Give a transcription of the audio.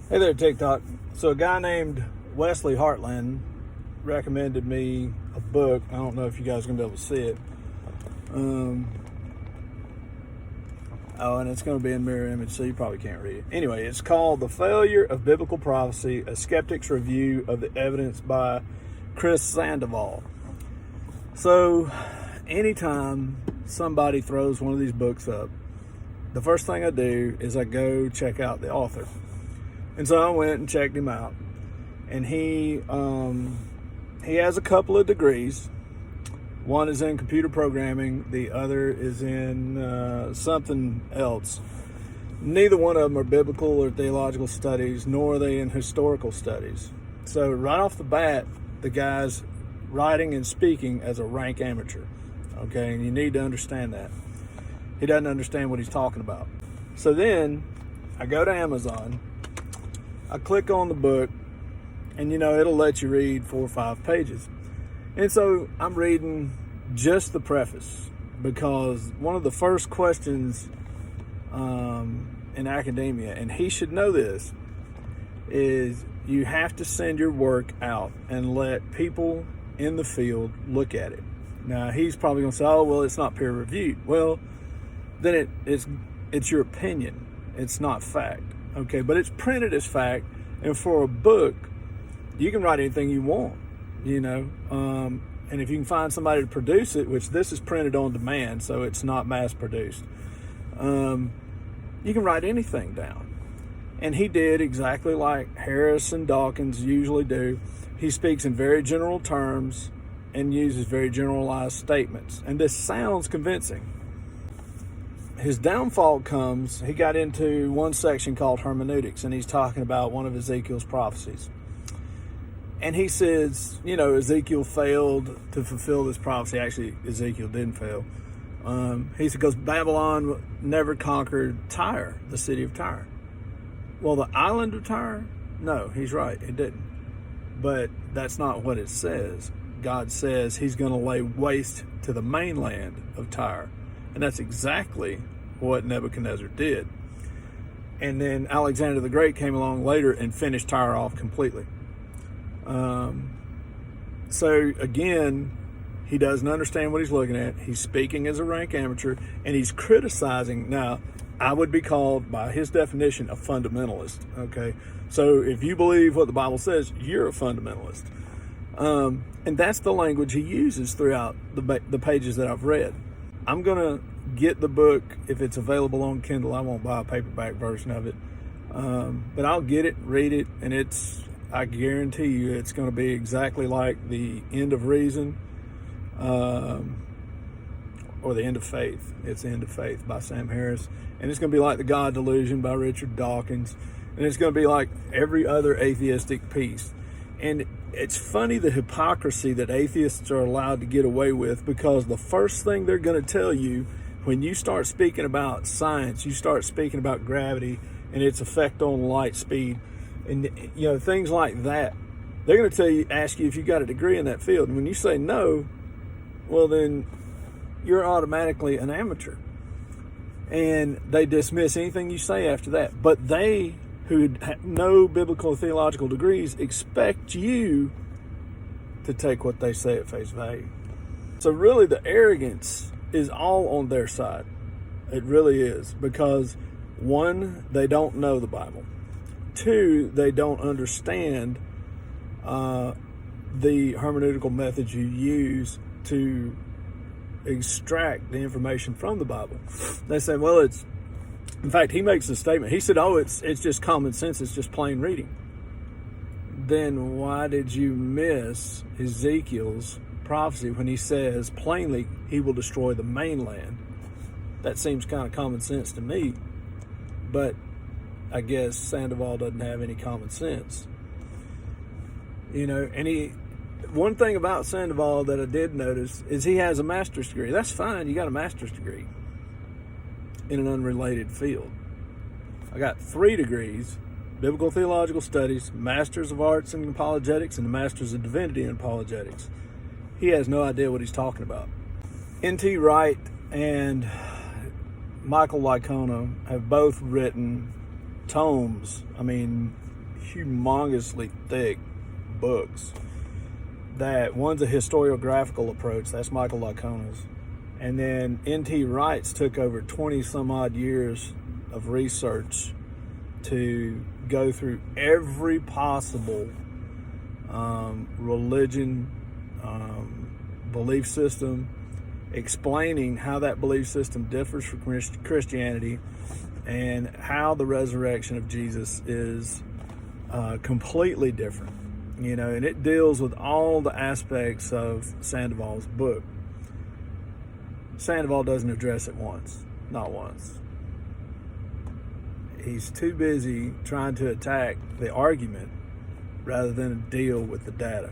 Hey there, TikTok. So a guy named Wesley Hartland recommended me a book. I don't know if you guys are going to be able to see it. And it's going to be in mirror image, so you probably can't read it. Anyway, it's called The Failure of Biblical Prophecy, A Skeptic's Review of the Evidence by Chris Sandoval. So anytime somebody throws one of these books up, the first thing I do is I go check out the author. And so I went and checked him out, and he has a couple of degrees. One is in computer programming, the other is in something else. Neither one of them are biblical or theological studies, nor are they in historical studies. So right off the bat, the guy's writing and speaking as a rank amateur. Okay, and you need to understand that. He doesn't understand what he's talking about. So then I go to Amazon, I click on the book, and it'll let you read 4 or 5 pages. And so I'm reading just the preface, because one of the first questions in academia, and he should know this, is you have to send your work out and let people in the field look at it. Now, he's probably going to say, oh, well, it's not peer reviewed. Well, then it's your opinion. It's not fact. Okay, but it's printed as fact, and for a book, you can write anything you want, and if you can find somebody to produce it, which this is printed on demand, so it's not mass produced, you can write anything down. And he did exactly like Harris and Dawkins usually do. He speaks in very general terms and uses very generalized statements, and this sounds convincing. His downfall comes, he got into one section called hermeneutics, and he's talking about one of Ezekiel's prophecies. And he says, Ezekiel failed to fulfill this prophecy. Actually, Ezekiel didn't fail. He said, because Babylon never conquered Tyre, the city of Tyre. Well, the island of Tyre? No, he's right, it didn't. But that's not what it says. God says he's going to lay waste to the mainland of Tyre. And that's exactly what Nebuchadnezzar did. And then Alexander the Great came along later and finished Tyre off completely. So again, he doesn't understand what he's looking at. He's speaking as a rank amateur, and he's criticizing. Now, I would be called, by his definition, a fundamentalist. Okay, so if you believe what the Bible says, you're a fundamentalist. And that's the language he uses throughout the pages that I've read. I'm going to get the book if it's available on Kindle. I won't buy a paperback version of it. But I'll get it, read it, and I guarantee you it's going to be exactly like The End of Reason or The End of Faith. It's The End of Faith by Sam Harris. And it's going to be like The God Delusion by Richard Dawkins. And it's going to be like every other atheistic piece. And it's funny the hypocrisy that atheists are allowed to get away with, because the first thing they're going to tell you when you start speaking about science, you start speaking about gravity and its effect on light speed, and things like that, they're going to ask you if you got a degree in that field. And when you say no, well, then you're automatically an amateur. And they dismiss anything you say after that. But they, who have no biblical theological degrees, expect you to take what they say at face value. So really the arrogance is all on their side. It really is. Because 1, they don't know the Bible. 2, they don't understand the hermeneutical methods you use to extract the information from the Bible. They say, well, in fact, he makes a statement. He said, it's just common sense. It's just plain reading. Then why did you miss Ezekiel's prophecy when he says plainly he will destroy the mainland? That seems kind of common sense to me. But I guess Sandoval doesn't have any common sense. And one thing about Sandoval that I did notice is he has a master's degree. That's fine. You got a master's degree in an unrelated field. I got 3 degrees: Biblical Theological Studies, Masters of Arts in Apologetics, and the Masters of Divinity in Apologetics. He has no idea what he's talking about. N.T. Wright and Michael Licona have both written tomes, humongously thick books. That one's a historiographical approach, that's Michael Licona's, and then N.T. Wright's took over 20 some odd years of research to go through every possible religion, belief system, explaining how that belief system differs from Christianity and how the resurrection of Jesus is completely different. And it deals with all the aspects of Sandoval's book. Sandoval doesn't address it once, not once. He's too busy trying to attack the argument rather than deal with the data.